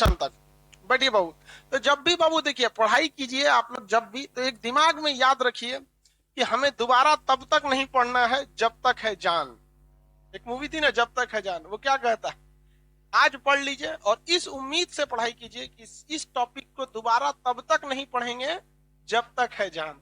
तक। बैठिए बाबू। तो जब भी बाबू देखिए पढ़ाई कीजिए आप लोग, जब भी तो एक दिमाग में याद रखिए कि हमें दोबारा तब तक नहीं पढ़ना है जब तक है जान। एक मूवी थी ना, जब तक है जान, वो क्या कहता है, आज पढ़ लीजिए और इस उम्मीद से पढ़ाई कीजिए कि इस टॉपिक को दोबारा तब तक नहीं पढ़ेंगे जब तक है जान।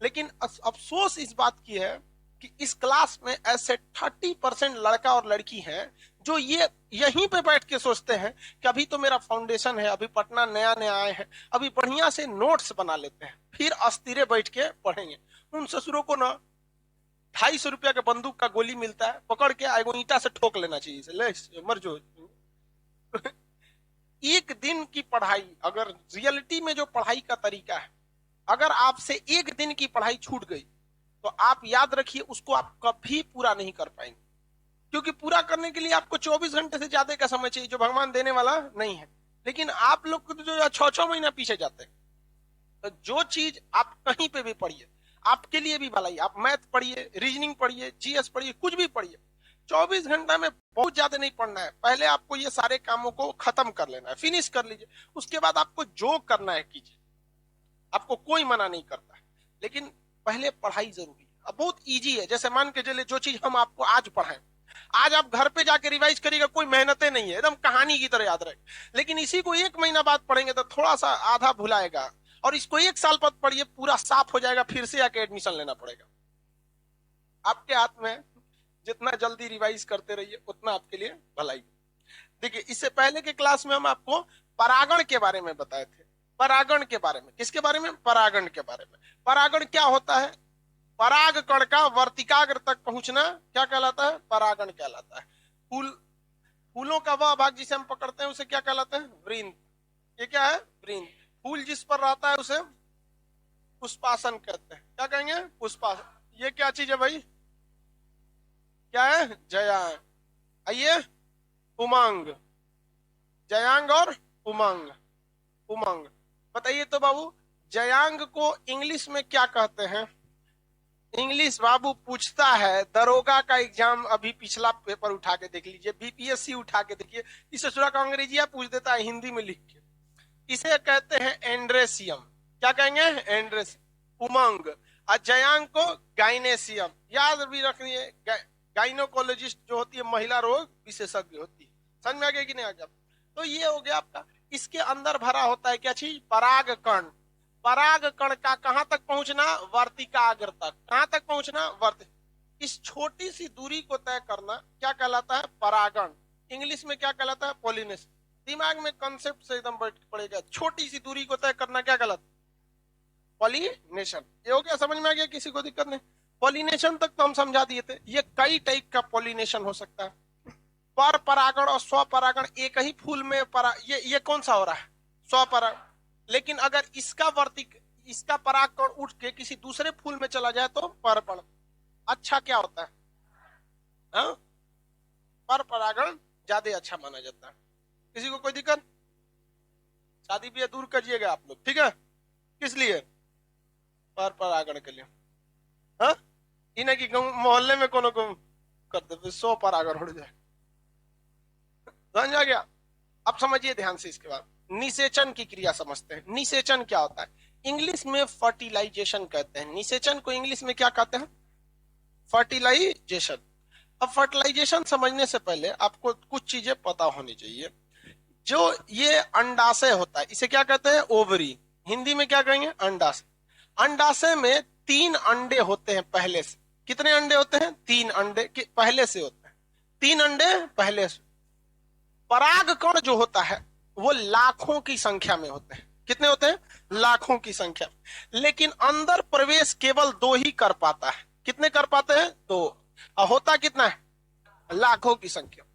लेकिन अफसोस इस बात की है कि इस क्लास में ऐसे 30% लड़का और लड़की हैं जो ये यहीं पे बैठ के सोचते हैं कि अभी तो मेरा फाउंडेशन है, अभी पटना नया नया आए हैं, अभी बढ़िया से नोट्स बना लेते हैं, फिर अस्थिरे बैठ के पढ़ेंगे। उन ससुरों को ना 250 रुपया के बंदूक का गोली मिलता है, पकड़ के एगो ईंटा से ठोक लेना चाहिए, ले मर जो। एक दिन की पढ़ाई, अगर रियलिटी में जो पढ़ाई का तरीका है, अगर आपसे एक दिन की पढ़ाई छूट गई तो आप याद रखिए उसको आप कभी पूरा नहीं कर पाएंगे, क्योंकि पूरा करने के लिए आपको 24 घंटे से ज्यादा का समय चाहिए जो भगवान देने वाला नहीं है। लेकिन आप लोग को जो 6-6 महीना पीछे जाते हैं, तो जो चीज आप कहीं पे भी पढ़िए आपके लिए भी भलाई, आप मैथ पढ़िए, रीजनिंग पढ़िए, जीएस पढ़िए, कुछ भी पढ़िए, 24 घंटा में बहुत ज्यादा नहीं पढ़ना है। पहले आपको ये सारे कामों को खत्म कर लेना है, फिनिश कर लीजिए, उसके बाद आपको जो करना है कीजिए, आपको कोई मना नहीं करता है। लेकिन पहले पढ़ाई जरूरी है। अब बहुत इजी है, जैसे मान के चले जो चीज हम आपको आज पढ़ाएं, आज आप घर पे जाके रिवाइज करिएगा, कोई मेहनतें नहीं है, एकदम कहानी की तरह याद रहे। लेकिन इसी को 1 महीना बाद पढ़ेंगे तो थोड़ा सा आधा भुलाएगा, और इसको 1 साल बाद पढ़िए, पूरा साफ हो जाएगा, फिर से आके एडमिशन लेना पड़ेगा। आपके हाथ में, जितना जल्दी रिवाइज करते रहिए उतना आपके लिए भलाई। देखिए इससे पहले के क्लास में हम आपको परागण के बारे में बताए थे। परागण के बारे में, किसके बारे में? परागण के बारे में। परागण क्या होता है? पराग कण का वर्तिकाग्र तक पहुंचना क्या कहलाता है? परागण कहलाता है। फूलों का वह भाग जिसे हम पकड़ते हैं उसे क्या कहलाता है? वृंत। ये क्या है? वृंत। फूल जिस पर रहता है उसे पुष्पासन कहते हैं। क्या कहेंगे? पुष्पासन। ये क्या चीज है भाई? क्या है? जयांग। आइए, उमंग। जयांग और उमंग। उमंग बताइए तो बाबू, जयांग को इंग्लिश में क्या कहते हैं? इंग्लिश बाबू पूछता है, दरोगा का एग्जाम अभी पिछला पेपर उठा के देख लीजिए, बीपीएससी उठा के देखिए, इसे सुरा का अंग्रेजिया पूछ देता है हिंदी में लिख के। इसे कहते हैं एंड्रेसियम। क्या कहेंगे? एंड्रेसियम। उमंग। और जयांग को गाइनेसियम। याद भी रखिए, गाइनोकोलॉजिस्ट जो होती है महिला रोग विशेषज्ञ होती है। समझ में आ गया कि नहीं आ गया? तो ये हो गया आपका। इसके अंदर भरा होता है क्या चीज? पराग कण। पराग कण का कहां तक पहुंचना? वर्तिकाग्र तक। कहां तक पहुंचना? इस छोटी सी दूरी को तय करना क्या कहलाता है? परागण। इंग्लिश में क्या कहलाता है? पॉलिनेशन। दिमाग में कॉन्सेप्ट से एकदम बैठ पड़ेगा, छोटी सी दूरी को तय करना क्या कहलाता है? पॉलिनेशन। ये हो गया, समझ में आ गया? किसी को दिक्कत नहीं? पॉलिनेशन तक तो हम समझा दिए थे। ये कई टाइप का पॉलिनेशन हो सकता है। पर परागण और स्वपरागण, एक ही फूल में ये कौन सा हो रहा है? स्वपरागण। लेकिन अगर इसका परागकण उठ के किसी दूसरे फूल में चला जाए तो परपण। अच्छा क्या होता है? हाँ? पर परागण ज्यादा अच्छा माना जाता है। किसी को कोई दिक्कत? शादी ब्याह दूर करिएगा आप लोग, ठीक है? किस लिए? पर परागण के लिए। हाँ? इन्हें की मोहल्ले में कोनो को करते 100 परागण हो जाए। समझ आ गया? अब समझिए ध्यान से। इसके बाद निषेचन की क्रिया समझते हैं। निषेचन क्या होता है? इंग्लिश में फर्टिलाइजेशन कहते हैं। निषेचन को इंग्लिश में क्या कहते हैं? फर्टिलाइजेशन। अब फर्टिलाइजेशन समझने से पहले आपको कुछ चीजें पता होनी चाहिए। जो ये अंडाशय होता है इसे क्या कहते हैं? ओवरी। हिंदी में क्या कहेंगे? अंडाशय। अंडाशय में 3 अंडे होते हैं पहले से। कितने अंडे होते हैं? 3 अंडे पहले से होते हैं। 3 अंडे पहले से। पराग कण जो होता है वो लाखों की संख्या में होते हैं। कितने होते हैं? लाखों की संख्या। लेकिन अंदर प्रवेश केवल 2 ही कर पाता है। कितने कर पाते हैं? 2। और होता कितना है? लाखों की संख्या।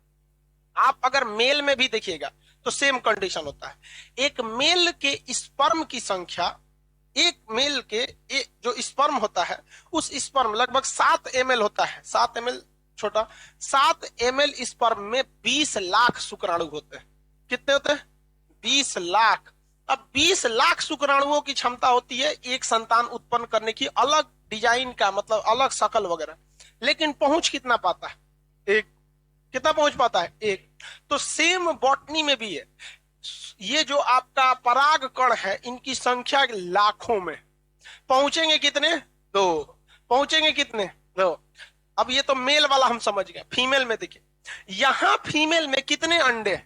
आप अगर मेल में भी देखिएगा तो सेम कंडीशन होता है। एक मेल के स्पर्म की संख्या, एक मेल के जो स्पर्म होता है उस स्पर्म लगभग 7 ml होता है। 7 ml छोटा। 7 ml स्पर्म में 20 लाख शुक्राणु होते हैं। कितने होते हैं? 20 लाख। अब 20 लाख शुक्राणुओं की क्षमता होती है एक संतान उत्पन्न करने की, अलग डिजाइन का, मतलब अलग शकल वगैरह। लेकिन पहुंच कितना पाता है? एक। कितना पहुंच पाता है? एक। तो सेम बॉटनी में भी है। ये जो आपका पराग कण है इनकी संख्या लाखों में, पहुंचेंगे कितने? दो। पहुंचेंगे कितने? दो। अब ये तो मेल वाला हम समझ गए, फीमेल में देखिए, यहां फीमेल में कितने अंडे?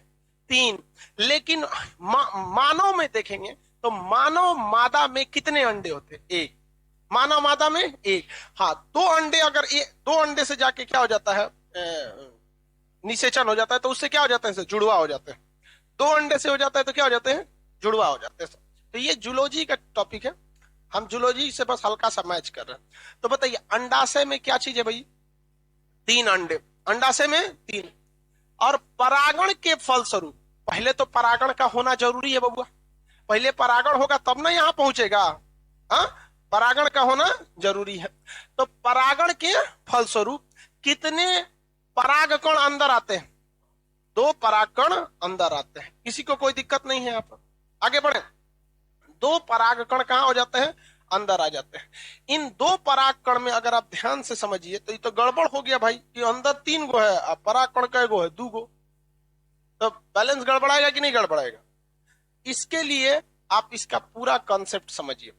3। लेकिन मानव में देखेंगे तो मानव मादा में कितने अंडे होते? 1। मानव मादा में 1। हाँ, 2 अंडे, अगर 2 अंडे से जाके क्या हो जाता है, निषेचन हो जाता है, तो उससे क्या हो जाता है, जुड़वा हो जाते हैं। 2 अंडे से हो जाता है तो क्या हो जाते हैं? जुड़वा हो जाते हैं। तो ये जूलॉजी का टॉपिक है, हम जूलॉजी से बस हल्का सा मैच कर रहे हैं। तो बताइए अंडाशय में क्या चीज है भाई? 3 अंडे, अंडाशय में 3। और परागण के फलस्वरूप, पहले तो परागण का होना जरूरी है बबुआ, पहले परागण होगा तब ना यहां पहुंचेगा। हाँ, परागण का होना जरूरी है। तो परागण के फलस्वरूप कितने परागकण अंदर आते हैं? 2 परागकण अंदर आते हैं। किसी को कोई दिक्कत नहीं है? आप आगे बढ़े। 2 परागकण कहां हो जाते हैं? अंदर आ जाते हैं। इन 2 परागकण में अगर आप ध्यान से समझिए तो ये तो गड़बड़ हो गया भाई, कि अंदर 3 गो है, अब परागकण कै गो है? 2 गो। तो बैलेंस गड़बड़ाएगा कि नहीं गड़बड़ाएगा? इसके लिए आप इसका पूरा कॉन्सेप्ट समझिए।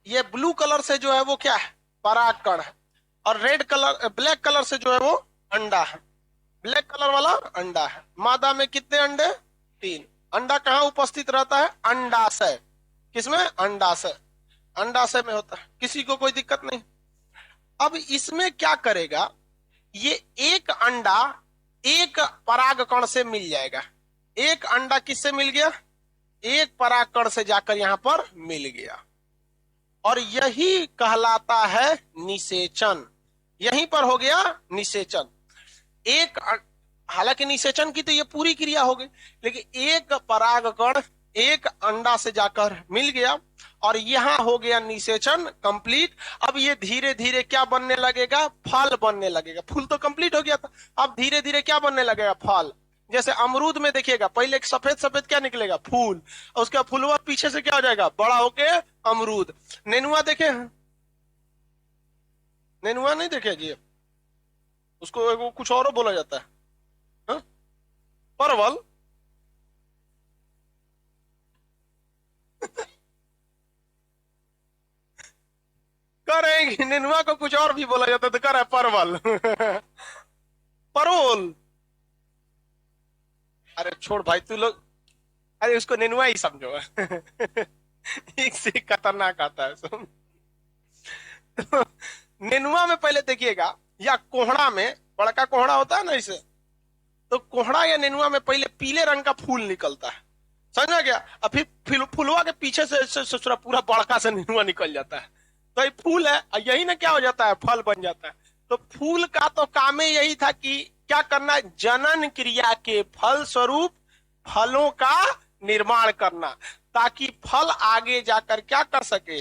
ये ब्लू कलर से जो है वो क्या है? परागकण है। और रेड कलर, ब्लैक कलर से जो है वो अंडा है। ब्लैक कलर वाला अंडा है। मादा में कितने अंडे? 3। अंडा कहां उपस्थित रहता है? अंडाशय। किसमें? अंडाशय। अंडाशय में होता है, किसी को कोई दिक्कत नहीं। अब इसमें क्या करेगा, ये एक अंडा एक परागकण से मिल जाएगा। एक अंडा किससे मिल गया? एक परागकण से जाकर यहां पर मिल गया, और यही कहलाता है निषेचन। यहीं पर हो गया निषेचन। एक, हालांकि निषेचन की तो ये पूरी क्रिया हो गई, लेकिन एक परागकण एक अंडा से जाकर मिल गया और यहां हो गया निषेचन कंप्लीट। अब ये धीरे धीरे क्या बनने लगेगा? फल बनने लगेगा। फूल तो कंप्लीट हो गया था, अब धीरे धीरे क्या बनने लगेगा? फल। जैसे अमरूद में देखिएगा, पहले एक सफेद सफेद क्या निकलेगा? फूल, और उसका फूलवा पीछे से क्या हो जाएगा? बड़ा होके अमरूद। नेनुआ देखे? नेनुआ नहीं देखे जी? उसको कुछ और बोला जाता है, हा? परवल। करेंगे, नेनुआ को कुछ और भी बोला जाता है, तो कर है परवल। परोल। अरे छोड़ भाई तू लोग, अरे उसको नेनुआ ही समझो। एक से एक खतरनाक आता है सुन। तो नेनुआ में पहले देखिएगा, या कोहड़ा में, बड़का कोहड़ा होता है ना इसे, तो कोहड़ा या नेनुआ में पहले पीले रंग का फूल निकलता है, समझ गया? और फिर फुलवा के पीछे से पूरा बड़का से नेनुआ निकल जाता है। तो ये फूल है, और यही ना क्या हो जाता है? फल बन जाता है। तो फूल का तो काम ही यही था कि क्या करना है? जनन क्रिया के फल स्वरूप फलों का निर्माण करना, ताकि फल आगे जाकर क्या कर सके?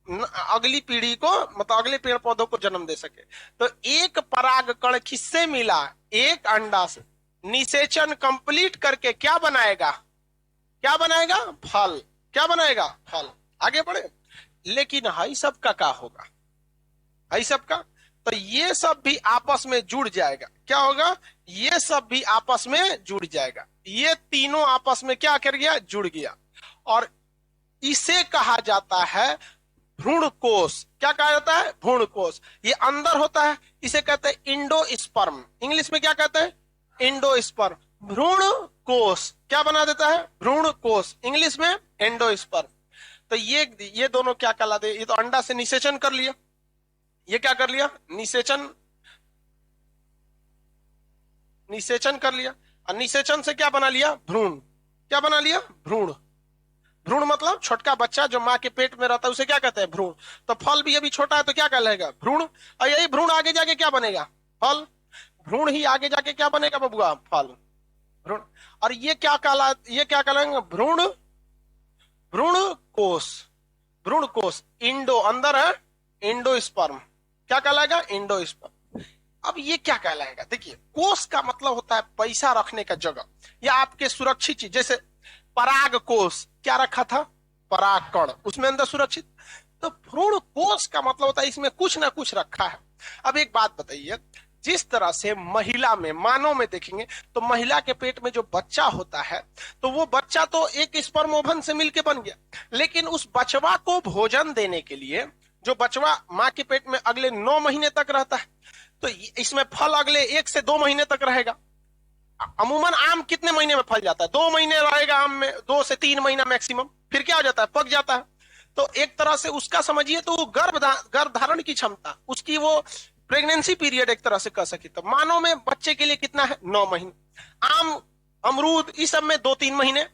अगली पीढ़ी को, मतलब अगले पेड़ पौधों को जन्म दे सके। तो एक परागकण किससे मिला? एक अंडा से। निषेचन कंप्लीट करके क्या बनाएगा? क्या बनाएगा? फल। क्या बनाएगा? फल। आगे बढ़े। लेकिन हाई सब का क्या होगा? हाई सब का, तो ये सब भी आपस में जुड़ जाएगा। क्या होगा? ये सब भी आपस में जुड़ जाएगा। ये तीनों आपस में क्या कर गया? जुड़ गया। और इसे कहा जाता है भ्रूण कोश। क्या कहा जाता है? भ्रूण कोश। ये अंदर होता है, इसे कहते हैं इंडोस्पर्म। इंग्लिश में क्या कहते हैं? इंडोस्पर्म। भ्रूण कोश क्या बना देता है? भ्रूण कोश। इंग्लिश में एंडोस्पर्म। तो ये दोनों क्या कहलाते? ये तो अंडा से निषेचन कर लिया, ये क्या कर लिया? निषेचन, निषेचन कर लिया। और निषेचन से क्या बना लिया? भ्रूण। क्या बना लिया? भ्रूण। भ्रूण मतलब छोटका बच्चा जो माँ के पेट में रहता है उसे क्या कहते हैं? भ्रूण। तो फल भी अभी छोटा है तो क्या कहलाएगा? भ्रूण। और यही भ्रूण आगे जाके क्या बनेगा? फल। भ्रूण ही आगे जाके क्या बनेगा बबुआ? फल। भ्रूण। और ये क्या कहलाएंगे? भ्रूण, भ्रूण कोश। भ्रूण कोश। इंडो अंदर है, इंडोस्पर्म। क्या कहलाएगा? इंडोस्पर्म। अब ये क्या कहलाएगा? देखिए, कोश का मतलब होता है पैसा रखने का जगह, या आपके सुरक्षित चीज। जैसे पराग कोश क्या रखा था? परागकण, उसमें अंदर सुरक्षित। तो भ्रूण कोश का मतलब होता है इसमें कुछ ना कुछ रखा है। अब एक बात बताइए, जिस तरह से महिला में, मानव में देखेंगे तो महिला के पेट में जो बच्चा होता है तो वो बच्चा तो एक स्पर्म ओवम से मिलके बन गया, लेकिन उस बचवा को भोजन देने के लिए जो बचवा माँ के पेट में अगले 9 महीने तक रहता है, तो इसमें फल अगले 1 से 2 महीने तक रहेगा। अमूमन आम कितने महीने में फल जाता है? 2 महीने रहेगा आम में, 2 से 3 महीना मैक्सिमम, फिर क्या हो जाता है? पक जाता है। तो एक तरह से उसका समझिए तो गर्भ धारण की क्षमता, उसकी वो प्रेगनेंसी पीरियड एक तरह से कह सके तो मानव में बच्चे के लिए कितना है? 9 महीने। आम, अमरूद, इस सब में 2-3 महीने।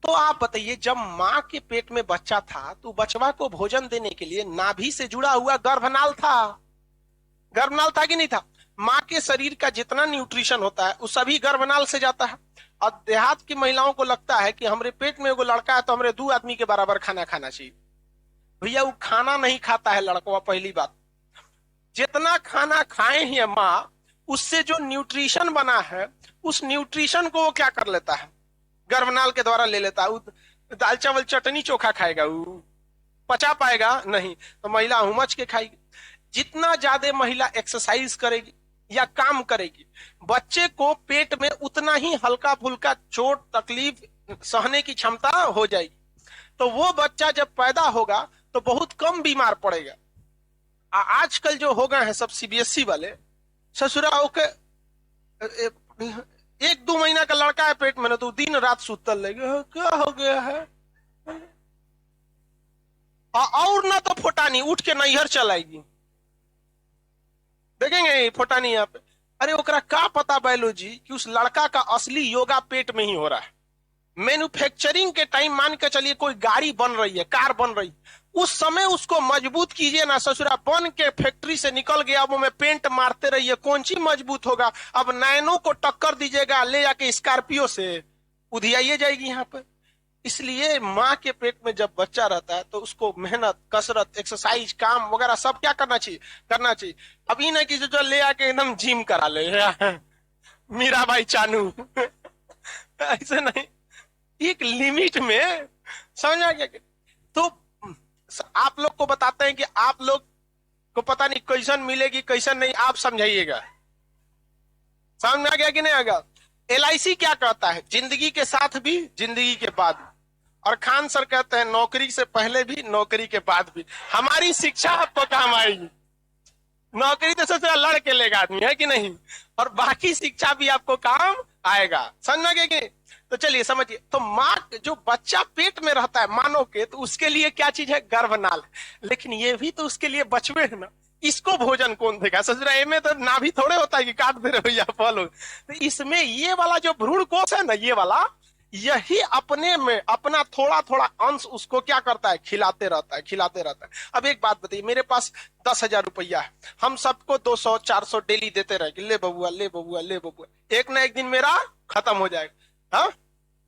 तो आप बताइए, जब माँ के पेट में बच्चा था तो बचवा को भोजन देने के लिए नाभि से जुड़ा हुआ गर्भनाल था, गर्भनाल था कि नहीं था? माँ के शरीर का जितना न्यूट्रिशन होता है वो सभी गर्भनाल से जाता है। और देहात की महिलाओं को लगता है कि हमारे पेट में एगो लड़का है तो हमारे 2 आदमी के बराबर खाना खाना चाहिए। भैया वो खाना नहीं खाता है लड़का। पहली बात, जितना खाना खाए ही माँ, उससे जो न्यूट्रिशन बना है उस न्यूट्रिशन को वो क्या कर लेता है? गर्भनाल के द्वारा ले लेता है। दाल चावल चटनी चोखा खाएगा, वो पचा पाएगा नहीं, तो महिला हुमच के खाएगी। जितना ज्यादा महिला एक्सरसाइज करेगी या काम करेगी, बच्चे को पेट में उतना ही हल्का फुल्का चोट तकलीफ सहने की क्षमता हो जाएगी। तो वो बच्चा जब पैदा होगा तो बहुत कम बीमार पड़ेगा। आजकल जो हो गए हैं सब सीबीएसई वाले, ससुराल के 1-2 महीना का लड़का है पेट में ना तो दिन रात सुतल लगे, क्या हो गया है? और ना तो फोटानी उठ के नैहर चलाएगी, देखेंगे फोटानी यहाँ पे। अरे ओकरा का पता बायोलॉजी कि उस लड़का का असली योगा पेट में ही हो रहा है। मैन्युफैक्चरिंग के टाइम मान के चलिए कोई गाड़ी बन रही है, कार बन रही, उस समय उसको मजबूत कीजिए ना, ससुरा बन के फैक्ट्री से निकल गया, अब में पेंट मारते रहिए, कौन सी मजबूत होगा? अब नैनो को टक्कर दीजिएगा ले जाके स्कॉर्पियो से, उधियाइए जाएगी यहाँ पर। इसलिए माँ के पेट में जब बच्चा रहता है तो उसको मेहनत, कसरत, एक्सरसाइज, काम वगैरह सब क्या करना चाहिए? करना चाहिए। अभी ना किसी जो ले आके एकदम जिम करा ले मीरा भाई चानू ऐसे नहीं, एक लिमिट में, समझ गया? तो आप लोग को बताते हैं कि आप लोग को पता नहीं कैसन मिलेगी कैसन नहीं, आप समझाइएगा। समझ आ गया कि नहीं आएगा? LIC क्या कहता है? जिंदगी के साथ भी, जिंदगी के बाद भी। और खान सर कहते हैं नौकरी से पहले भी, नौकरी के बाद भी। हमारी शिक्षा आपको काम आएगी। नौकरी तो सबसे लड़ के लेगा आदमी, है कि नहीं? और बाकी शिक्षा भी आपको काम आएगा। समझ गए कि? तो चलिए समझिए, तो माँ जो बच्चा पेट में रहता है मानव के, तो उसके लिए क्या चीज है? गर्भनाल। लेकिन ये भी तो उसके लिए बचवे है ना, इसको भोजन कौन देगा? ससुरा में तो नाभि थोड़े होता है कि काट दे रहे हो या फल हो। तो इसमें ये वाला जो भ्रूण कोश है ना, ये वाला, यही अपने में अपना थोड़ा थोड़ा अंश उसको क्या करता है? खिलाते रहता है, खिलाते रहता है। अब एक बात बताइए, मेरे पास 10,000 रुपया है, हम सबको 200-400 डेली देते रहे, ले बबुआ ले बबुआ ले बबुआ, एक ना एक दिन मेरा खत्म हो जाएगा। हाँ,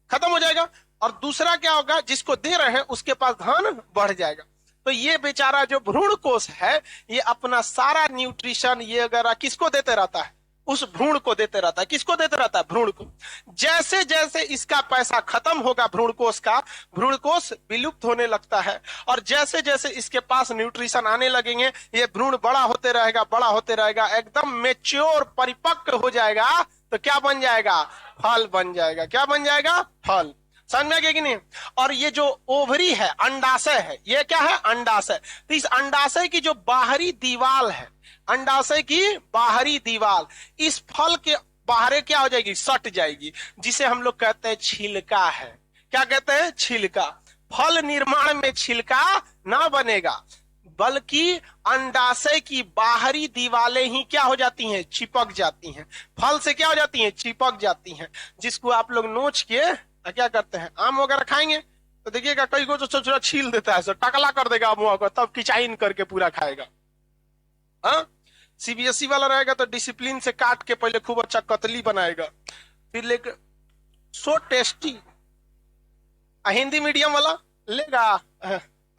खत्म हो जाएगा। और दूसरा क्या होगा? जिसको दे रहे हैं उसके पास धन बढ़ जाएगा। तो ये बेचारा जो भ्रूण कोश है, ये अपना सारा न्यूट्रिशन ये अगर किसको देते रहता है? उस भ्रूण को देते रहता है। किसको देते रहता है? भ्रूण को। जैसे जैसे इसका पैसा खत्म होगा भ्रूण कोश का, भ्रूण कोश विलुप्त होने लगता है। और जैसे जैसे इसके पास न्यूट्रिशन आने लगेंगे, ये भ्रूण बड़ा होते रहेगा, बड़ा होते रहेगा, एकदम मेच्योर, परिपक्व हो जाएगा। तो क्या बन जाएगा? फल बन जाएगा। क्या बन जाएगा? फल। समझ में गया कि नहीं? और ये जो ओवरी है, अंडाशय है, ये क्या है? अंडाशय। तो इस अंडाशय की जो बाहरी दीवार है, अंडाशय की बाहरी दीवार इस फल के बाहर क्या हो जाएगी? सट जाएगी, जिसे हम लोग कहते हैं छिलका है। क्या कहते हैं? छिलका। फल निर्माण में छिलका ना बनेगा, बल्कि अंडाशय की बाहरी दीवारें ही क्या हो जाती हैं? चिपक जाती हैं। फल से क्या हो जाती हैं? चिपक जाती हैं, जिसको आप लोग नोच के क्या करते हैं? आम वगैरह खाएंगे तो देखिएगा कई को तो छील देता है, टकला कर देगा मुंह को, तब किचाइन करके पूरा खाएगा। हाँ, सीबीएसई वाला रहेगा तो डिसिप्लिन से काट के पहले खूब अच्छा कतली बनाएगा, फिर लेकर सो टेस्टी। हिंदी मीडियम वाला लेगा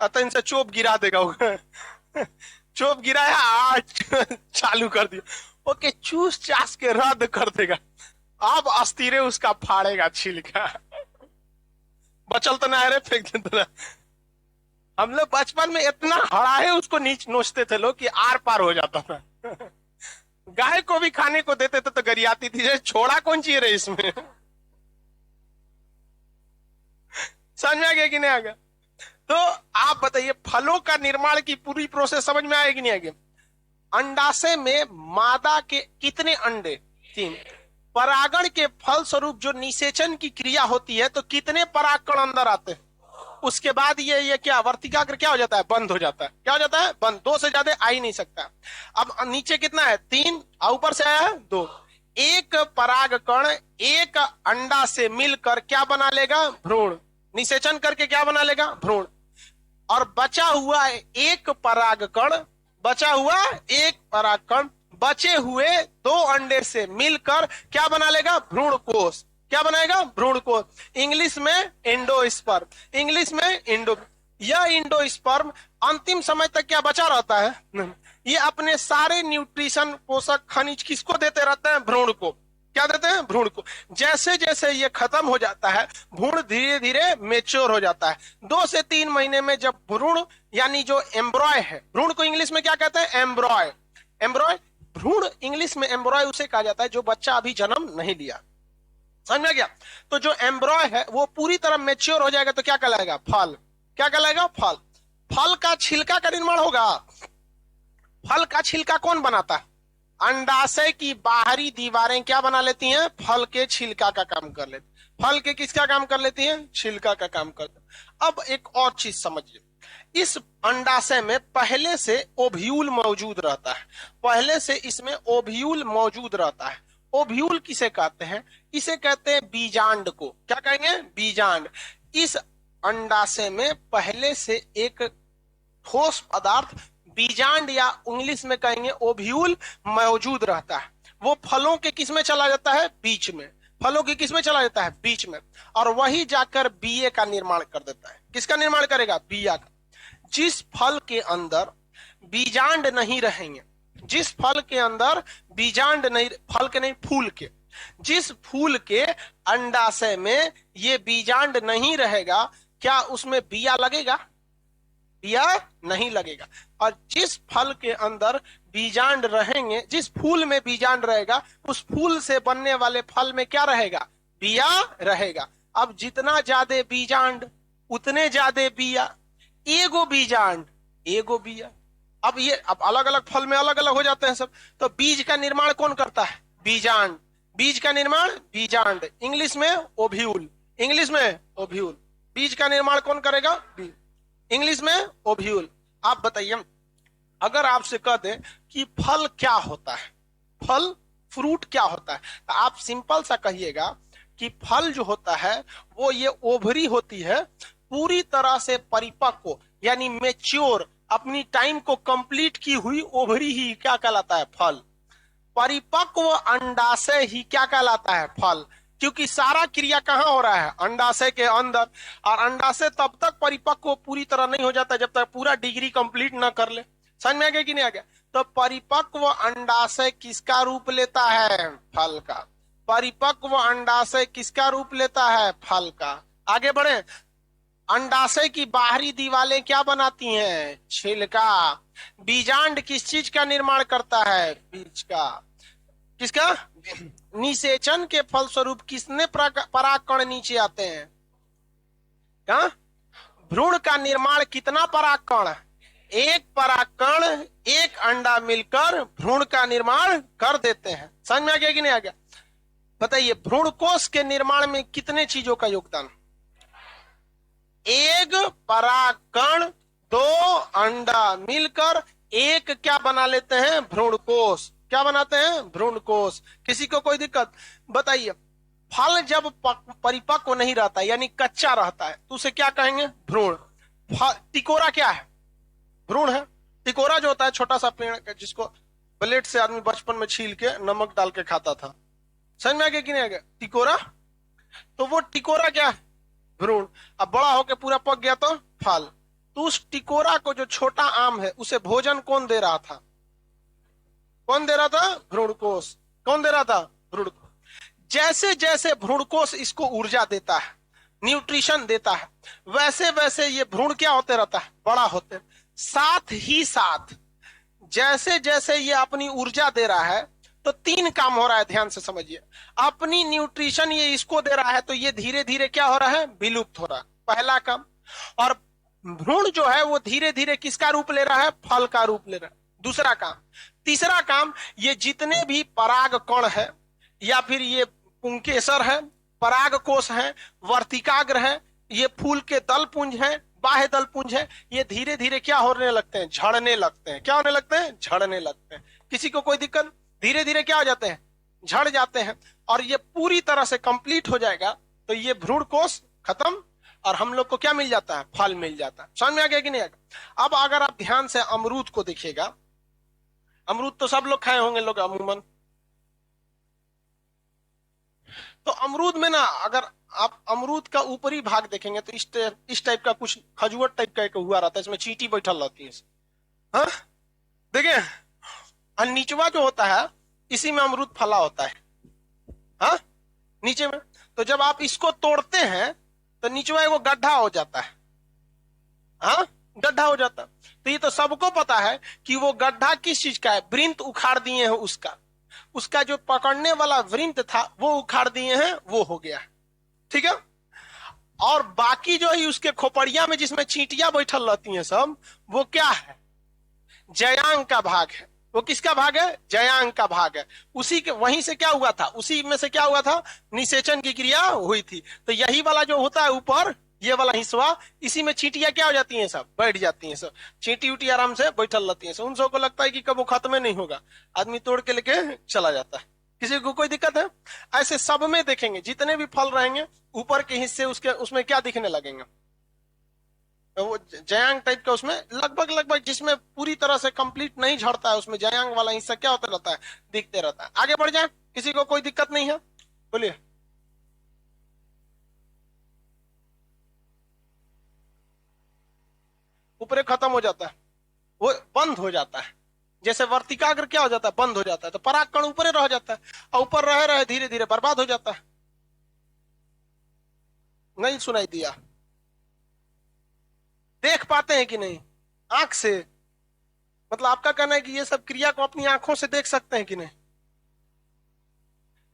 अतः इनसे चोप गिरा देगा चोप गिराया, आज चालू कर दिया, ओके, चूस चास के रद्द कर देगा। अब अस्थिरे उसका फाड़ेगा छिलका, बचल तो ना रे, फेंक देता। हम लोग बचपन में इतना हड़ाए उसको नीच नोचते थे लोग कि आर पार हो जाता था गाय को भी खाने को देते तो गरियाती थी, जैसे छोड़ा कौन चाहिए रहे इसमें। समझ में आ गया कि नहीं आ गया? तो आप बताइए, फलों का निर्माण की पूरी प्रोसेस समझ में आएगी नहीं आएगी? अंडाशय में मादा के कितने अंडे? 3। परागण के फल स्वरूप जो निषेचन की क्रिया होती है तो कितने परागकण अंदर आते हैं? उसके बाद ये क्या वर्तिकाग्र क्या हो जाता है? बंद हो जाता है। क्या हो जाता है? बंद। 2 से ज्यादा आ ही नहीं सकता। अब नीचे कितना है? 3, और ऊपर से आया है 2। एक परागकण एक अंडा से मिलकर क्या बना लेगा? भ्रूण। निषेचन करके क्या बना लेगा? भ्रूण। और बचा हुआ एक परागकण, बचे हुए 2 अंडे से मिलकर क्या बना लेगा? भ्रूण कोश। क्या बनाएगा? भ्रूण कोश। इंग्लिश में एंडोस्पर्म। यह एंडोस्पर्म अंतिम समय तक क्या बचा रहता है? ये अपने सारे न्यूट्रिशन, पोषक, खनिज किसको देते रहते हैं? भ्रूण को। क्या देते हैं? भ्रूण को। जैसे जैसे ये खत्म हो जाता है, भ्रूण धीरे धीरे मेच्योर हो जाता है। 2 से 3 महीने में जब भ्रूण यानी जो एम्ब्रॉय है, भ्रूण को इंग्लिश में क्या कहते हैं? एम्ब्रॉय। भ्रूण इंग्लिश में एम्ब्रॉय उसे कहा जाता है जो बच्चा अभी जन्म नहीं लिया। समझ में गया? तो जो एम्ब्रॉय है वो पूरी तरह मेच्योर हो जाएगा तो क्या कहलाएगा? फल। क्या कहलाएगा? फल। फल का छिलका का निर्माण होगा। फल का छिलका कौन बनाता है? अंडाशय की बाहरी दीवारें क्या बना लेती हैं? फल के छिलका का काम कर लेती। फल के किसका काम कर लेती हैं? छिलका का काम कर लेती। अब एक और चीज समझिए, इस अंडाशय में पहले से ओव्यूल मौजूद रहता है। ओव्यूल किसे कहते हैं? इसे कहते हैं बीजांड को। क्या कहेंगे? बीजांड। इस अंडाशय में पहले से एक ठोस पदार्थ बीजांड या इंग्लिश में कहेंगे ओव्यूल मौजूद रहता है। वो फलों के किस में चला जाता है? बीच में। फलों के किस में चला जाता है? बीच में। और वही जाकर बीए का निर्माण कर देता है। किसका निर्माण करेगा? बिया का। जिस फल के अंदर बीजांड नहीं रहेंगे, जिस फल के अंदर बीजांड नहीं, फल के नहीं, फूल के, जिस फूल के अंडाशय में ये बीजांड नहीं रहेगा, क्या उसमें बिया लगेगा? बिया नहीं लगेगा। और जिस फल के अंदर बीजांड रहेंगे, जिस फूल में बीजांड रहेगा, उस फूल से बनने वाले फल में क्या रहेगा? बिया रहेगा। अब जितना ज्यादा बीजांड उतने ज्यादा बिया। एगो बीजांड एगो बिया। अब अलग अलग फल में अलग अलग हो जाते हैं सब। तो बीज का निर्माण कौन करता है? बीजांड। बीज का निर्माण बीजांड, इंग्लिश में ओव्यूल। बीज का निर्माण कौन करेगा? बीज, इंग्लिश में ओव्यूल। आप बताइए, अगर आपसे कह दें कि फल क्या होता है, फल फ्रूट क्या होता है, तो आप सिंपल सा कहिएगा कि फल जो होता है वो ये ओवरी होती है, पूरी तरह से परिपक्व यानी मेच्योर, अपनी टाइम को कंप्लीट की हुई ओवरी ही क्या कहलाता है? फल। परिपक्व अंडाशय ही क्या कहलाता है? फल। क्योंकि सारा क्रिया कहां हो रहा है? अंडाशय के अंदर। और अंडाशय तब तक परिपक्व पूरी तरह नहीं हो जाता जब तक पूरा डिग्री कंप्लीट ना कर ले। समझ में आ गया कि नहीं आ गया? तो परिपक्व अंडाशय किसका रूप लेता है? फल का। परिपक्व अंडाशय किसका रूप लेता है? फल का। आगे बढ़े। अंडाशय की बाहरी दीवारें क्या बनाती हैं? छिलका। बीजांड किस चीज का निर्माण करता है? बीज का। किसका? निषेचन के फलस्वरूप किसने परागकण नीचे आते हैं? क्या? भ्रूण का निर्माण कितना परागकण? एक परागकण एक अंडा मिलकर भ्रूण का निर्माण कर देते हैं। समझ में आ गया कि नहीं आ गया? बताइए, भ्रूण कोश के निर्माण में कितने चीजों का योगदान? एक परागकण 2 अंडा मिलकर एक क्या बना लेते हैं? भ्रूण कोश। क्या बनाते हैं? भ्रूण कोश। किसी को कोई दिक्कत? बताइए, फल जब परिपक्व नहीं रहता यानी कच्चा रहता है तो उसे क्या कहेंगे? भ्रूण। टिकोरा क्या है? भ्रूण है। टिकोरा जो होता है छोटा सा पेड़ जिसको ब्लेड से आदमी बचपन में छील के नमक डाल के खाता था। समझ में आ गया कि नहीं आ गया? टिकोरा। तो वो टिकोरा क्या है? भ्रूण। अब बड़ा होके पूरा पक गया तो फल। तो उस टिकोरा को, जो छोटा आम है, उसे भोजन कौन दे रहा था? कौन दे रहा था? भ्रूणकोश। कौन दे रहा था? भ्रूणकोश। जैसे जैसे भ्रूणकोश इसको ऊर्जा देता है, न्यूट्रिशन देता है, वैसे वैसे ये भ्रूण क्या होते रहता है? बड़ा होते। साथ ही साथ जैसे जैसे ये अपनी ऊर्जा दे रहा है, तो 3 काम हो रहा है, ध्यान से समझिए। अपनी न्यूट्रिशन ये इसको दे रहा है, तो ये धीरे धीरे क्या हो रहा है, विलुप्त हो रहा है, पहला काम। और भ्रूण जो है वो धीरे धीरे किसका रूप ले रहा है, फल का रूप ले रहा है, दूसरा काम। तीसरा काम, ये जितने भी पराग कण है या फिर ये पुंकेसर है, पराग कोश है, वर्तिकाग्र है, ये फूल के दल पुंज है, बाह्य दल पुंज है, ये धीरे धीरे क्या होने लगते हैं, झड़ने लगते हैं। क्या होने लगते हैं, झड़ने लगते हैं। किसी को कोई दिक्कत, धीरे धीरे क्या हो जाते हैं, झड़ जाते हैं। और ये पूरी तरह से कंप्लीट हो जाएगा तो ये भ्रूण कोश खत्म और हम लोग को क्या मिल जाता है, फल मिल जाता है। समझ में आ गया कि नहीं आएगा? अब अगर आप ध्यान से अमरूद को देखिएगा, अमरूद तो सब लोग खाए होंगे लोग अमूमन। तो अमरूद में ना, अगर आप अमरूद का ऊपरी भाग देखेंगे तो इस टाइप का कुछ खजुआ टाइप का एक हुआ रहता है, इसमें चींटी बैठल रहती है। हाँ देखिए, और नीचवा जो होता है इसी में अमरूद फला होता है, हाँ नीचे में। तो जब आप इसको तोड़ते हैं तो नीचवा वो गड्ढा हो जाता है, हाँ गड्ढा हो जाता है। तो ये तो सबको पता है कि वो गड्ढा किस चीज का है, वृंत उखाड़ दिए हैं उसका, उसका जो पकड़ने वाला वृंत था वो उखाड़ दिए हैं, वो हो गया, ठीक है। और बाकी जो है उसके खोपड़िया में जिसमें चींटियां बैठल रहती हैं सब, वो क्या है, जयांग का भाग है। वो किसका भाग है, जयांग का भाग है। उसी के वहीं से क्या हुआ था, उसी में से क्या हुआ था, निषेचन की क्रिया हुई थी। तो यही वाला जो होता है ऊपर, ये वाला हिस्सा, इसी में चींटियां क्या हो जाती हैं, सब बैठ जाती हैं। सब चींटी उटी आराम से बैठल रहती हैं। उन सबको लगता है कि कब वो खत्म नहीं होगा, आदमी तोड़ के लेके चला जाता है। किसी को कोई दिक्कत है? ऐसे सब में देखेंगे जितने भी फल रहेंगे, ऊपर के हिस्से उसके उसमें क्या दिखने लगेंगे, वो जयांग टाइप का, उसमें लगभग लगभग जिसमें पूरी तरह से कंप्लीट नहीं झड़ता है, उसमें जयांग वाला हिस्सा क्या होता रहता है, दिखते रहता है। आगे बढ़ जाए, किसी को कोई दिक्कत नहीं है, बोलिए। ऊपर खत्म हो जाता है, वो बंद हो जाता है। जैसे वर्तिकाग्र क्या हो जाता है, बंद हो जाता है, तो पराग कण ऊपर रह जाता है, और ऊपर रह रहे धीरे धीरे बर्बाद हो जाता है। नहीं सुनाई दिया? देख पाते हैं कि नहीं आंख से? मतलब आपका कहना है कि ये सब क्रिया को अपनी आंखों से देख सकते हैं कि नहीं?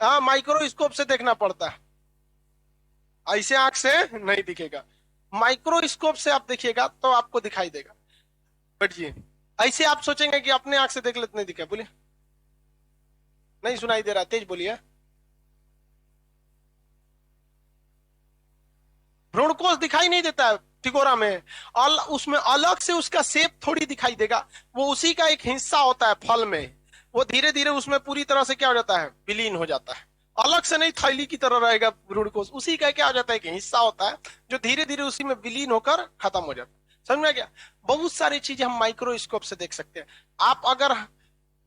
हाँ, माइक्रोस्कोप से देखना पड़ता है, ऐसे आंख से नहीं दिखेगा। माइक्रोस्कोप से आप देखिएगा तो आपको दिखाई देगा। बैठिए, ऐसे आप सोचेंगे कि अपने आंख से देख लेते, नहीं दिखा, बोलिए। नहीं सुनाई दे रहा, तेज बोलिए। भ्रूणकोश दिखाई नहीं देता है टिकोरा में, और उसमें अलग से उसका शेप थोड़ी दिखाई देगा, वो उसी का एक हिस्सा होता है फल में। वो धीरे धीरे उसमें पूरी तरह से क्या हो जाता है, विलीन हो जाता है। अलग से नहीं थैली की तरह रहेगा भ्रूणकोश, उसी का क्या हो जाता है कि हिस्सा होता है, जो धीरे धीरे उसी में विलीन होकर खत्म हो जाता है। समझ में गया? बहुत सारी चीजें हम माइक्रोस्कोप से देख सकते हैं। आप अगर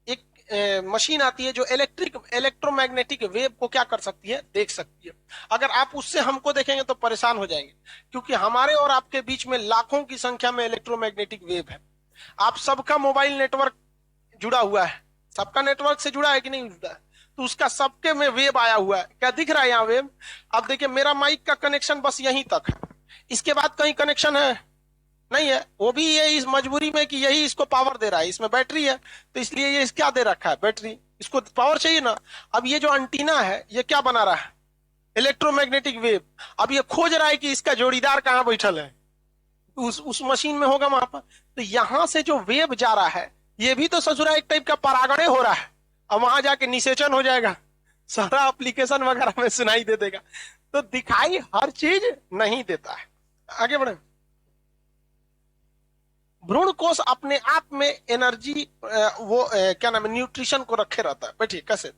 एक मशीन आती है जो इलेक्ट्रोमैग्नेटिक वेव को क्या कर सकती है, देख सकती है। अगर आप उससे हमको देखेंगे तो परेशान हो जाएंगे, क्योंकि हमारे और आपके बीच में लाखों की संख्या में इलेक्ट्रोमैग्नेटिक वेव है। आप सबका मोबाइल नेटवर्क जुड़ा हुआ है, सबका नेटवर्क से जुड़ा है कि नहीं जुड़ा है, तो उसका सबके में वेव आया हुआ है। क्या दिख रहा है यहाँ वेव? अब देखिए, मेरा माइक का कनेक्शन बस यहीं तक है, इसके बाद कहीं कनेक्शन है नहीं है। वो भी ये इस मजबूरी में कि यही इसको पावर दे रहा है, इसमें बैटरी है, तो इसलिए ये क्या दे रखा है, बैटरी। इसको पावर चाहिए ना। अब ये जो एंटीना है ये क्या बना रहा है, इलेक्ट्रोमैग्नेटिक वेव। अब ये खोज रहा है कि इसका जोड़ीदार कहां बैठल है, उस मशीन में होगा वहां पर। तो यहां से जो वेव जा रहा है, ये भी तो ससुरा एक टाइप का परागण हो रहा है, अब वहां जाके निषेचन हो जाएगा, सारा एप्लीकेशन वगैरह में सुनाई दे देगा। तो दिखाई हर चीज नहीं देता है। आगे बढ़े। भ्रूण कोश अपने आप में एनर्जी, क्या नाम है, न्यूट्रिशन को रखे रहता है। बैठिए, कैसे?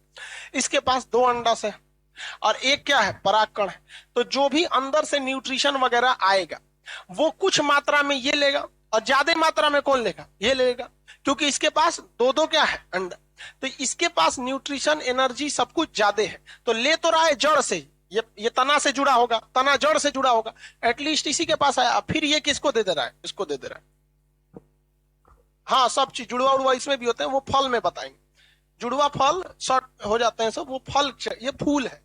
इसके पास 2 अंडाशय है और एक क्या है, परागकण है। तो जो भी अंदर से न्यूट्रिशन वगैरह आएगा वो कुछ मात्रा में ये लेगा, और ज्यादा मात्रा में कौन लेगा, ये लेगा, क्योंकि इसके पास 2 क्या है, अंडा। तो इसके पास न्यूट्रिशन एनर्जी सब कुछ ज्यादा है, तो ले तो रहा है जड़ से, ये तना से जुड़ा होगा, तना जड़ से जुड़ा होगा, एटलीस्ट इसी के पास आया। फिर ये किसको दे दे रहा है, इसको दे दे रहा है। हाँ, सब चीज जुड़वा उड़वा इसमें भी होते हैं, वो फल में बताएंगे। जुड़वा फल शॉर्ट हो जाते हैं सब, वो फल, ये फूल है।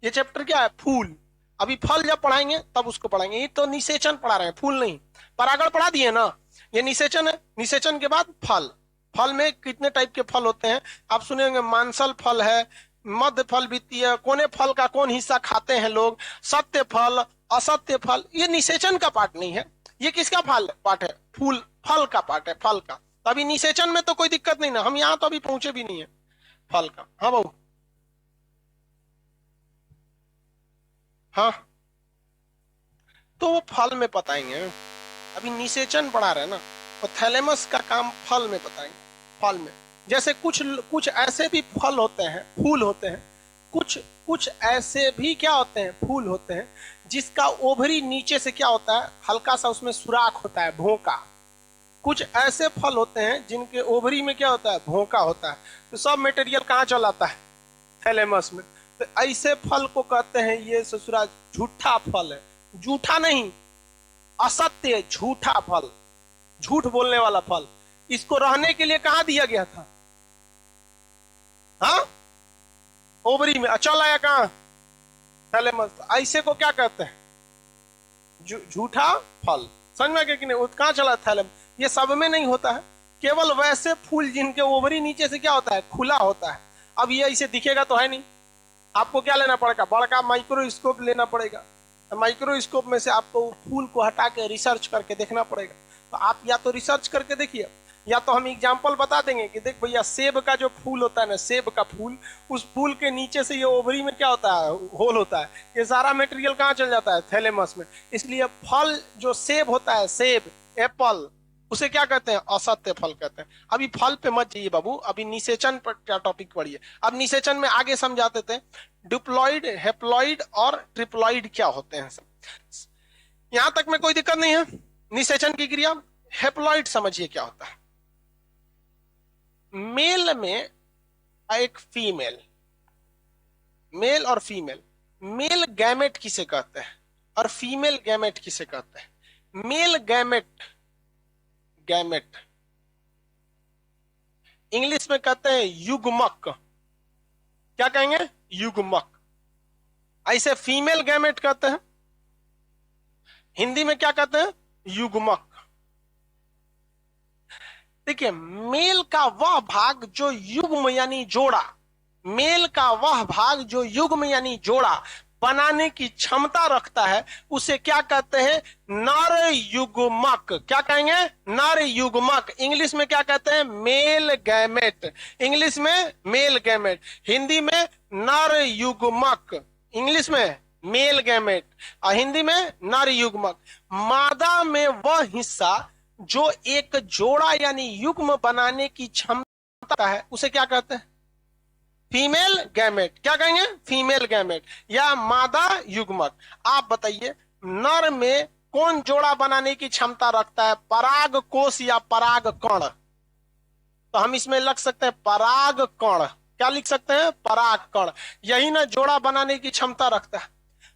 ये चैप्टर क्या है, फूल। अभी फल जब पढ़ाएंगे तब उसको पढ़ाएंगे। ये तो निषेचन पढ़ा रहे हैं, फूल नहीं। परागण पढ़ा दिए ना, ये निषेचन है, निषेचन के बाद फल, फल में कितने टाइप के फल होते हैं आप सुने होंगे, मांसल फल है, मध्य फल वित्तीय, कोने फल का कौन हिस्सा खाते हैं लोग, सत्य फल, असत्य फल। ये निषेचन का पार्ट नहीं है, ये किसका फल पार्ट है, फूल फल का पार्ट है, फल का। तो अभी निषेचन में तो कोई दिक्कत नहीं ना, हम यहां तो अभी पहुंचे भी नहीं है फल का। हाँ बहू, हाँ तो वो फल में बताएंगे, अभी निषेचन पढ़ा रहे हैं ना, तो थैलेमस का काम फल में बताएंगे, फल में। जैसे कुछ कुछ ऐसे भी फल होते हैं, फूल होते हैं, कुछ कुछ ऐसे भी क्या होते हैं, फूल होते हैं, जिसका ओभरी नीचे से क्या होता है, हल्का सा उसमें सुराख होता है, भोंका। कुछ ऐसे फल होते हैं जिनके ओभरी में क्या होता है, भोंका होता है। तो सब मटेरियल कहाँ चला आता है, थैलेमस में। तो ऐसे फल को कहते हैं ये ससुरा झूठा फल है, झूठा नहीं, असत्य, झूठा फल, झूठ बोलने वाला फल। इसको रहने के लिए कहां दिया गया था, हाँ ओवरी में, चल आया कहां, थैलेमस। ऐसे को क्या कहते हैं, झूठा फल। समझ में कि नहीं, कहां चला थैलेमस। ये सब में नहीं होता है, केवल वैसे फूल जिनके ओवरी नीचे से क्या होता है, खुला होता है। अब ये ऐसे दिखेगा तो है नहीं, आपको क्या लेना पड़ेगा, बड़का माइक्रोस्कोप लेना पड़ेगा। माइक्रोस्कोप में से आपको फूल को हटा के रिसर्च करके देखना पड़ेगा। तो आप या तो रिसर्च करके देखिए, या तो हम एग्जांपल बता देंगे कि देख भैया, सेब का जो फूल होता है ना, सेब का फूल, उस फूल के नीचे से ये ओवरी में क्या होता है, होल होता है। ये सारा मटेरियल कहाँ चल जाता है, थैलेमस में। इसलिए फल जो सेब होता है, सेब, एप्पल, उसे क्या कहते हैं, असत्य फल कहते हैं। अभी फल पे मत जाइए बाबू, अभी निषेचन पर क्या टॉपिक पढ़िए। अब निषेचन में आगे समझाते थे डिप्लॉइड, हेप्लॉइड और ट्रिप्लॉइड क्या होते हैं सब। यहां तक में कोई दिक्कत नहीं है, निषेचन की क्रिया। हेप्लॉइड समझिए क्या होता है। मेल में एक फीमेल, मेल और फीमेल, मेल गैमेट किसे कहते हैं और फीमेल गैमेट किसे कहते हैं। मेल गैमेट, गैमेट इंग्लिश में कहते हैं युग्मक, क्या कहेंगे, युग्मक। ऐसे फीमेल गैमेट कहते हैं, हिंदी में क्या कहते हैं, युग्मक। देखिए, मेल का वह भाग जो युग्म यानी जोड़ा, मेल का वह भाग जो युग्म यानी जोड़ा बनाने की क्षमता रखता है, उसे क्या कहते हैं, नर युग्मक। क्या कहेंगे, नर युग्मक। इंग्लिश में क्या कहते हैं, मेल गैमेट। इंग्लिश में मेल गैमेट, हिंदी में नर युग्मक। इंग्लिश में मेल गैमेट और हिंदी में नर युग्मक। मादा में वह हिस्सा जो एक जोड़ा यानी युग्म बनाने की क्षमता है, उसे क्या कहते हैं, फीमेल गैमेट। क्या कहेंगे, फीमेल गैमेट या मादा युग्मक। आप बताइए, नर में कौन जोड़ा बनाने की क्षमता रखता है, पराग कोश या पराग कण। तो हम इसमें लिख सकते हैं पराग कण। क्या लिख सकते हैं, पराग कण। यही ना जोड़ा बनाने की क्षमता रखता है।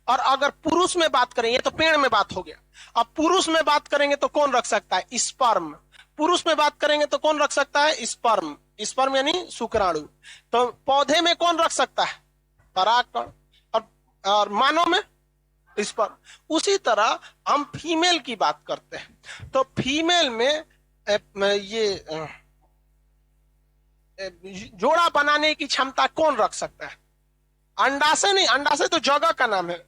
और अगर पुरुष में बात करें, ये तो पेड़ में बात हो गया, अब पुरुष में बात करेंगे तो कौन रख सकता है, स्पर्म। पुरुष में बात करेंगे तो कौन रख सकता है, स्पर्म। स्पर्म यानी शुक्राणु। तो पौधे में कौन रख सकता है, परागकण। और मानव में स्पर्म। उसी तरह हम फीमेल की बात करते हैं, तो फीमेल में ये जोड़ा बनाने की क्षमता कौन रख सकता है, अंडाशय नहीं, अंडाशय तो जगह का नाम है।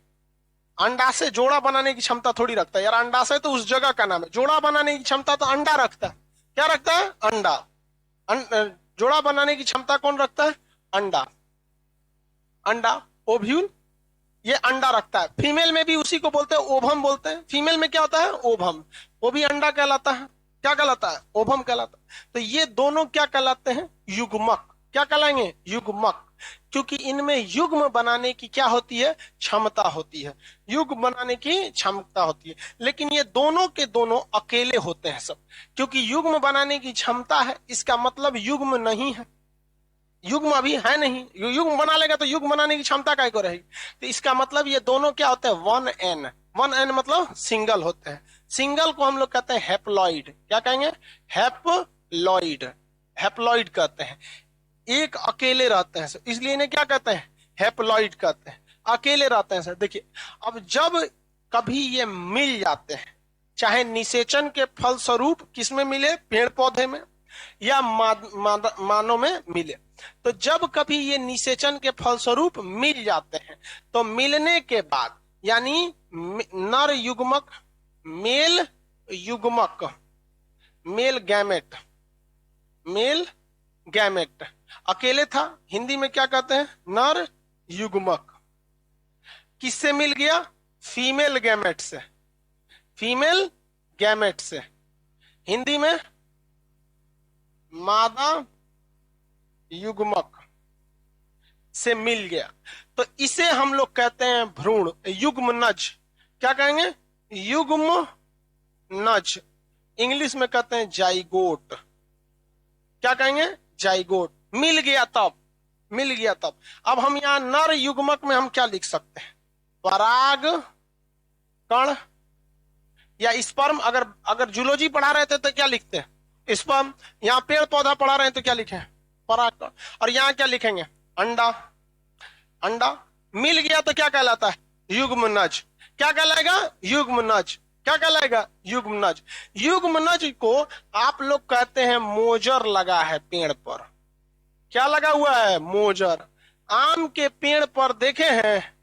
अंडाशय जोड़ा बनाने की क्षमता थोड़ी रखता है यार, अंडाशय तो उस जगह का नाम है। जोड़ा बनाने की क्षमता तो अंडा रखता है। क्या रखता है, अंडा। जोड़ा बनाने की क्षमता कौन रखता है, अंडा। अंडा, ओव्यूल, ये अंडा रखता है। फीमेल में भी उसी को बोलते हैं, ओभम बोलते हैं। फीमेल में क्या होता है, ओभम, वो भी अंडा कहलाता है। क्या कहलाता है, ओभम कहलाता है। तो ये दोनों क्या कहलाते हैं, युग्मक। क्या कहलाएंगे, युग्मक। क्योंकि इनमें युग्म बनाने की क्या होती है, क्षमता होती है, युग्म बनाने की क्षमता होती है। लेकिन ये दोनों के दोनों अकेले होते हैं सब, क्योंकि युग्म बनाने की क्षमता है, इसका मतलब युग्म नहीं है, युग्म अभी है नहीं। युग्म बना लेगा तो युग्म बनाने की क्षमता काय को रहेगी। तो इसका मतलब ये दोनों क्या होते हैं, वन एन। वन एन मतलब सिंगल होते हैं। सिंगल को हम लोग कहते हैं हैप्लॉइड। क्या कहेंगे, हैप्लॉइड, हैप्लॉइड कहते हैं। एक अकेले रहते हैं सर, इसलिए इन्हें क्या कहते हैं, हैप्लॉइड कहते हैं, अकेले रहते हैं सर। देखिए, अब जब कभी ये मिल जाते हैं, चाहे निषेचन के फलस्वरूप किसमें मिले, पेड़ पौधे में, या मानव में मिले। तो जब कभी ये निषेचन के फलस्वरूप मिल जाते हैं तो मिलने के बाद यानी नर युग्मक मेल युग्मक मेल गैमेट अकेले था, हिंदी में क्या कहते हैं नर युग्मक, किससे मिल गया फीमेल गैमेट से, हिंदी में मादा युग्मक से मिल गया, तो इसे हम लोग कहते हैं भ्रूण युग्मनज। क्या कहेंगे युग्मनज, इंग्लिश में कहते हैं जाइगोट। क्या कहेंगे जाइगोट। मिल गया तब। अब हम यहां नर युग्मक में हम क्या लिख सकते हैं पराग कण या स्पर्म। अगर जूलॉजी पढ़ा रहे थे तो क्या लिखते हैं स्पर्म, यहां पेड़ पौधा पढ़ा रहे हैं तो क्या लिखे पराग कण, और यहां क्या लिखेंगे अंडा। मिल गया तो क्या कहलाता है युग्मनज। क्या कहलाएगा युग्मनज। क्या कहलाएगा युग्मनज। युग्मनज को आप लोग कहते हैं मोजर लगा है पेड़ पर। क्या लगा हुआ है मोजर। आम के पेड़ पर देखे हैं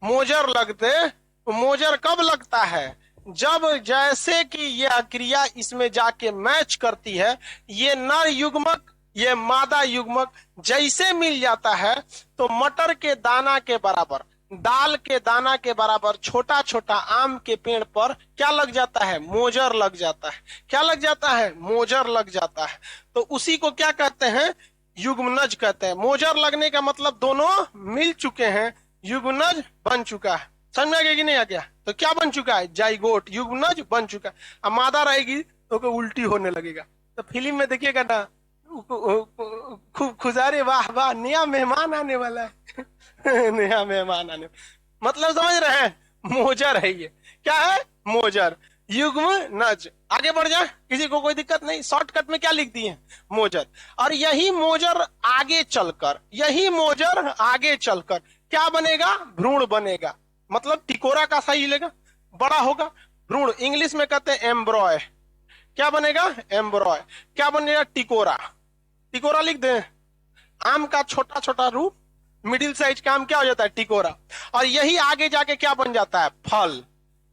मोजर लगते, मोजर कब लगता है जब जैसे कि यह क्रिया इसमें जाके मैच करती है, ये नर युग्मक ये मादा युग्मक जैसे मिल जाता है तो मटर के दाना के बराबर, दाल के दाना के बराबर छोटा छोटा आम के पेड़ पर क्या लग जाता है मोजर लग जाता है। क्या लग जाता है मोजर लग जाता है। तो उसी को क्या कहते हैं युग्मनज कहते हैं। मोजर लगने का मतलब दोनों मिल चुके हैं, युग्मनज बन चुका है। समझ में आ गया कि नहीं आ गया। तो क्या बन चुका है जाइगोट, युग्मनज बन चुका है। अब मादा रहेगी तो कोई उल्टी होने लगेगा। तो फिल्म में देखिएगा ना खूब खुजारे वाह वाह नया मेहमान आने वाला है नया मेहमान आने, मतलब समझ रहे हैं मोजर है ये। क्या है मोजर युग्मनज। आगे बढ़ जाए किसी को कोई दिक्कत नहीं, शॉर्टकट में क्या लिख दिए मोजर। और यही मोजर आगे चलकर क्या बनेगा भ्रूण बनेगा, मतलब टिकोरा का सही लेगा बड़ा होगा भ्रूण। इंग्लिश में कहते हैं एम्ब्रॉय। क्या बनेगा एम्ब्रॉय। क्या बनेगा टिकोरा लिख दें। आम का छोटा छोटा रूप, मिडिल साइज का आम क्या हो जाता है टिकोरा। और यही आगे जाके क्या बन जाता है फल,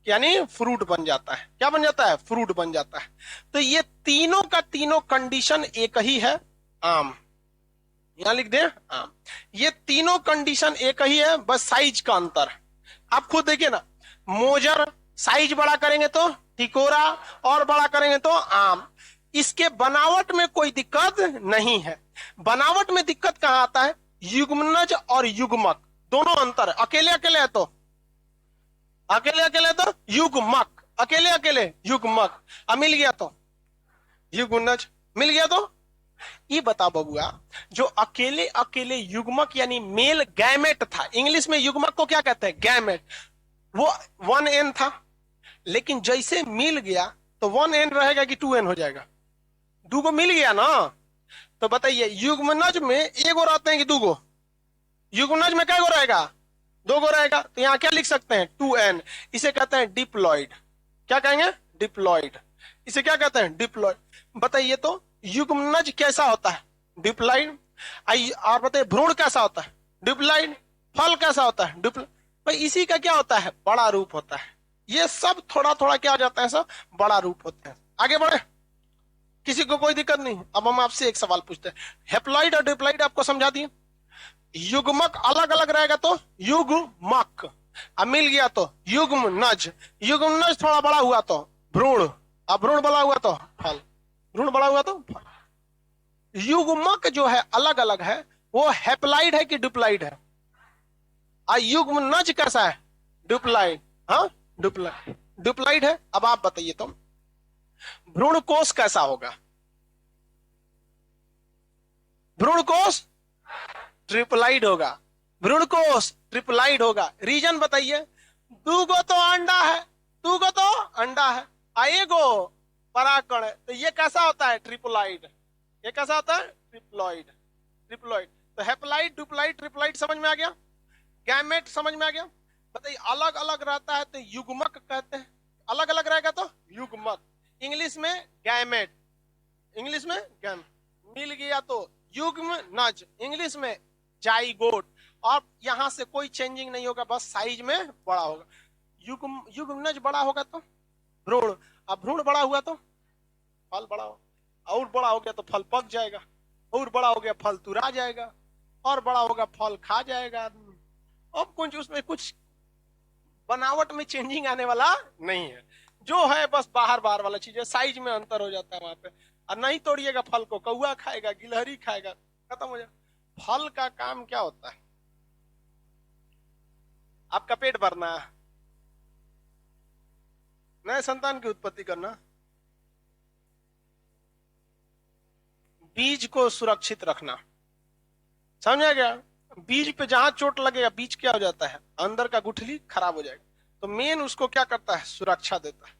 यानी फ्रूट बन जाता है। क्या बन जाता है फ्रूट बन जाता है। तो ये तीनों का तीनों कंडीशन एक ही है आम। यहां लिख दें आम। ये तीनों कंडीशन एक ही है, बस साइज का अंतर। आप खुद देखिए ना, मोजर साइज बड़ा करेंगे तो टिकोरा, और बड़ा करेंगे तो आम। इसके बनावट में कोई दिक्कत नहीं है। बनावट में दिक्कत कहां आता है युग्मनज और युग्मक दोनों अंतर है। अकेले अकेले है तो युग्मक, अकेले युग्मक। अब मिल गया तो युग्मनज, मिल गया तो ये बता बबुआ, जो अकेले अकेले युग्मक यानी मेल गैमेट था, इंग्लिश में युग्मक को क्या कहते हैं गैमेट, वो 1n था। लेकिन जैसे मिल गया तो 1n रहेगा कि 2n हो जाएगा। दो को मिल गया ना, तो बताइए युग्मनज में एगो रहते हैं कि दूगो, युग्मनज में क्या गो रहेगा दो गो रहेगा। तो यहां क्या लिख सकते हैं 2n। इसे कहते हैं डिप्लॉइड। क्या कहेंगे डिप्लॉइड। इसे क्या कहते हैं डिप्लॉइड। बताइए तो युग्मनज कैसा होता है डिप्लॉइड। और बताइए भ्रूण कैसा होता है डिप्लॉइड। फल कैसा होता है डिप्लॉइड। भाई इसी का क्या होता है बड़ा रूप होता है। ये सब थोड़ा थोड़ा क्या हो जाता है सब बड़ा रूप होते हैं। आगे बढ़े, किसी को कोई दिक्कत नहीं। अब हम आपसे एक सवाल पूछते हैं, हेप्लॉइड और डिप्लॉइड आपको समझा दिए। युग्मक अलग अलग रहेगा तो युग्मक, अब मिल गया तो युग्मनज। युग्मनज थोड़ा बड़ा हुआ तो भ्रूण, अब भ्रूण बड़ा हुआ तो फल, भ्रूण बड़ा हुआ तो फल। युग्मक जो है अलग अलग है, वो हेप्लॉइड है कि डिप्लॉइड है। युग्मनज कैसा है डिप्लॉइड। हाँ डिप्लॉइड है। अब आप बताइए तो भ्रूण कोश कैसा होगा। भ्रूण कोश ट्रिप्लाइड होगा। भ्रूण कोश ट्रिप्लाइड होगा। रीजन बताइए। दूगो तो अंडा है, दूगो तो अंडा है, आएगो परागकण है, तो ये कैसा होता है ट्रिप्लाइड। ये कैसा होता है ट्रिप्लॉइड। ट्रिप्लॉइड तो हेप्लॉइड डुप्लॉइड ट्रिप्लॉइड समझ में आ गया। गैमेट समझ में आ गया। बताइए अलग अलग रहता है तो युग्मक कहते हैं, अलग अलग रहेगा तो युग्मक। इंग्लिश में गैमेट, इंग्लिश में गैम, मिल गया तो युग्म नज, इंग्लिश में जाइगोट। और यहां से कोई चेंजिंग नहीं होगा, बस साइज में बड़ा होगा। युग्मनज बड़ा होगा तो भ्रूण, अब भ्रूण बड़ा हुआ तो फल बड़ा हो, और बड़ा हो गया तो फल पक जाएगा, और बड़ा हो गया फल तुरा जाएगा, और बड़ा होगा फल खा जाएगा आदमी। अब कुछ उसमें कुछ बनावट में चेंजिंग आने वाला नहीं है, जो है बस बाहर बाहर वाला चीज है, साइज में अंतर हो जाता है वहां पे। और नहीं तोड़िएगा फल को, कौआ खाएगा, गिलहरी खाएगा, खत्म हो जाएगा। फल का काम क्या होता है? आपका पेट भरना, नए संतान की उत्पत्ति करना, बीज को सुरक्षित रखना। समझा गया? बीज पे जहां चोट लगेगा, बीज क्या हो जाता है, अंदर का गुठली खराब हो जाएगा। तो मेन उसको क्या करता है, सुरक्षा देता है।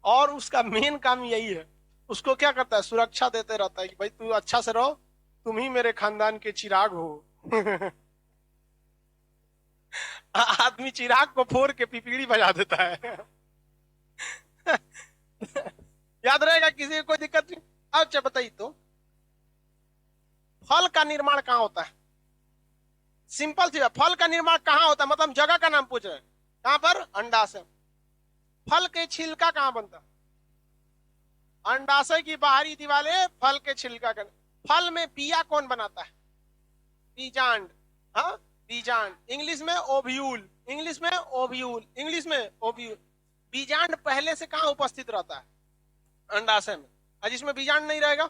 और उसका मेन काम यही है, उसको क्या करता है, सुरक्षा देते रहता है कि भाई तू अच्छा से रहो, तुम ही मेरे खानदान के चिराग हो। आदमी चिराग को फोड़ के पिपीड़ी बजा देता है। याद रहेगा, किसी को कोई दिक्कत नहीं। अच्छा बताइए तो, फल का निर्माण कहाँ होता है? सिंपल सी बात, फल का निर्माण कहाँ होता है, मतलब जगह का नाम पूछ रहे हैं। कहां पर? अंडाशय। फल के छिलका कहां बनता? अंडाशय की बाहरी दीवारें फल के छिलका का। फल में बिया कौन बनाता है? बीजांड। हाँ, बीजांड, इंग्लिश में ओव्यूल, इंग्लिश में ओव्यूल, इंग्लिश में ओव्यूल। बीजांड पहले से कहां उपस्थित रहता है? अंडाशय में। और जिसमें बीजांड नहीं रहेगा,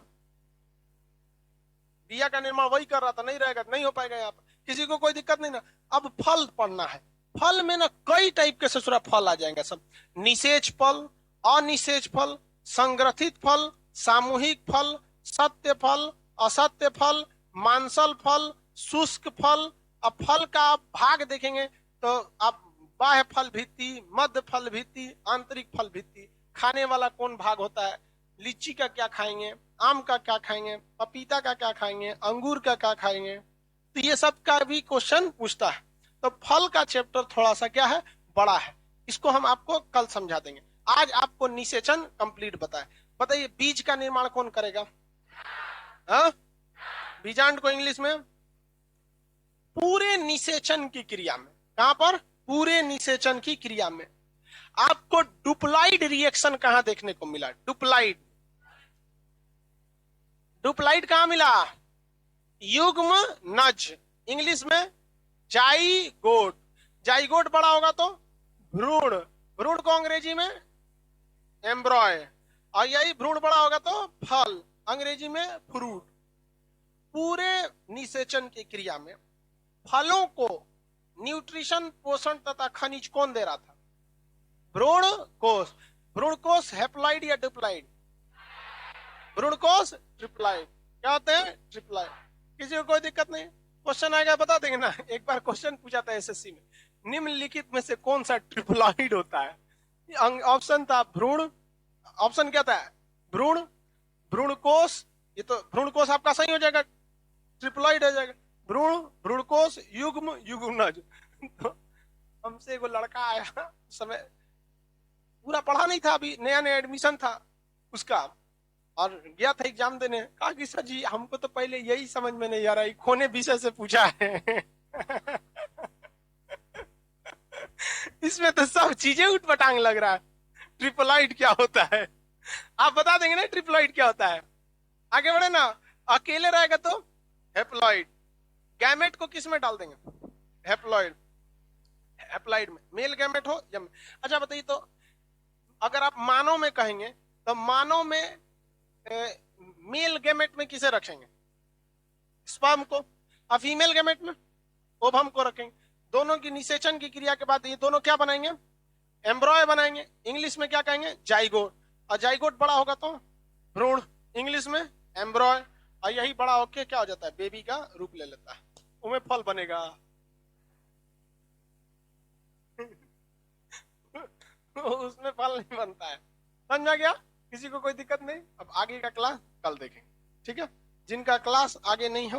बिया का निर्माण वही कर रहा था, नहीं रहेगा, नहीं हो पाएगा यहाँ पर। किसी को कोई दिक्कत नहीं ना। अब फल पढ़ना है। फल में ना कई टाइप के ससुरा फल आ जाएंगे सब। निषेच फल, अनिषेच फल, संग्रथित फल, सामूहिक फल, सत्य फल, असत्य फल, मांसल फल, शुष्क फल। अब फल का आप भाग देखेंगे तो आप बाह्य फल भित्ति, मध्य फल भित्ति, आंतरिक फल भित्ति। खाने वाला कौन भाग होता है? लीची का क्या खाएंगे, आम का क्या खाएंगे, पपीता का क्या खाएंगे, अंगूर का क्या खाएंगे। तो ये सब का भी क्वेश्चन पूछता है। तो फल का चैप्टर थोड़ा सा क्या है, बड़ा है। इसको हम आपको कल समझा देंगे। आज आपको निषेचन कंप्लीट बताइए बीज का निर्माण कौन करेगा? हाँ, बीजांड को इंग्लिश में पूरे निषेचन की क्रिया में। कहां पर? पूरे निषेचन की क्रिया में। आपको डुप्लाइड रिएक्शन कहां देखने को मिला? डुप्लाइड, डुप्लाइड कहां मिला? युग्म नज, इंग्लिश में जाइगोट। जाइगोट बड़ा होगा तो भ्रूण, भ्रूण को अंग्रेजी में एम्ब्रॉय। और यही भ्रूण बड़ा होगा तो फल, अंग्रेजी में फ्रूट। पूरे निषेचन की क्रिया में फलों को न्यूट्रिशन, पोषण तथा खनिज कौन दे रहा था? भ्रूण कोश। भ्रूण कोश हेप्लॉइड या डिप्लॉइड? भ्रूण कोश ट्रिप्लॉइड। क्या होते हैं? ट्रिप्लॉइड। किसी को कोई दिक्कत नहीं? क्वेश्चन आएगा बता देंगे ना। एक बार क्वेश्चन पूछा था एसएससी में, निम्नलिखित में से कौन सा ट्रिप्लॉइड होता है? ऑप्शन था भ्रूण, ऑप्शन क्या था? भ्रूण, भ्रूणकोश, ये तो भ्रूणकोश आपका सही हो जाएगा, ट्रिप्लॉइड हो जाएगा। भ्रूण, भ्रूणकोश, युग्म, युग्मनज। तो हमसे एगो लड़का आया, समय पूरा पढ़ा नहीं था, अभी नया नया एडमिशन था उसका, और गया था एग्जाम देने। कहा कि सर जी हमको तो पहले यही समझ में नहीं आ रहा है, खोने विषय से पूछा है। इसमें तो सब चीजें उठपटांग लग रहा है। ट्रिप्लॉइड क्या होता है? आप बता देंगे ना ट्रिप्लॉइड क्या होता है? आगे बढ़े ना। अकेले रहेगा तो हेप्लॉइड। गैमेट को किस में डाल देंगे? हेप्लॉइड, हेप्लॉइड में। मेल गैमेट हो या अच्छा बताइए तो, अगर आप मानव में कहेंगे तो मानव में मेल गैमेट में किसे रखेंगे? स्पर्म को। और फीमेल गैमेट में ओवम को रखेंगे। दोनों की निषेचन की क्रिया के बाद ये दोनों क्या बनाएंगे? एम्ब्रॉय बनाएंगे। इंग्लिश में क्या कहेंगे? जाइगोट। और जाइगोट बड़ा होगा तो भ्रूण, इंग्लिश में एम्ब्रॉय। और यही बड़ा होके क्या हो जाता है? बेबी का रूप ले लेता है, उसमें फल बनेगा। उसमें फल नहीं बनता है। समझ आ गया? किसी को कोई दिक्कत नहीं? अब आगे का क्लास कल देखेंगे, ठीक है? जिनका क्लास आगे नहीं है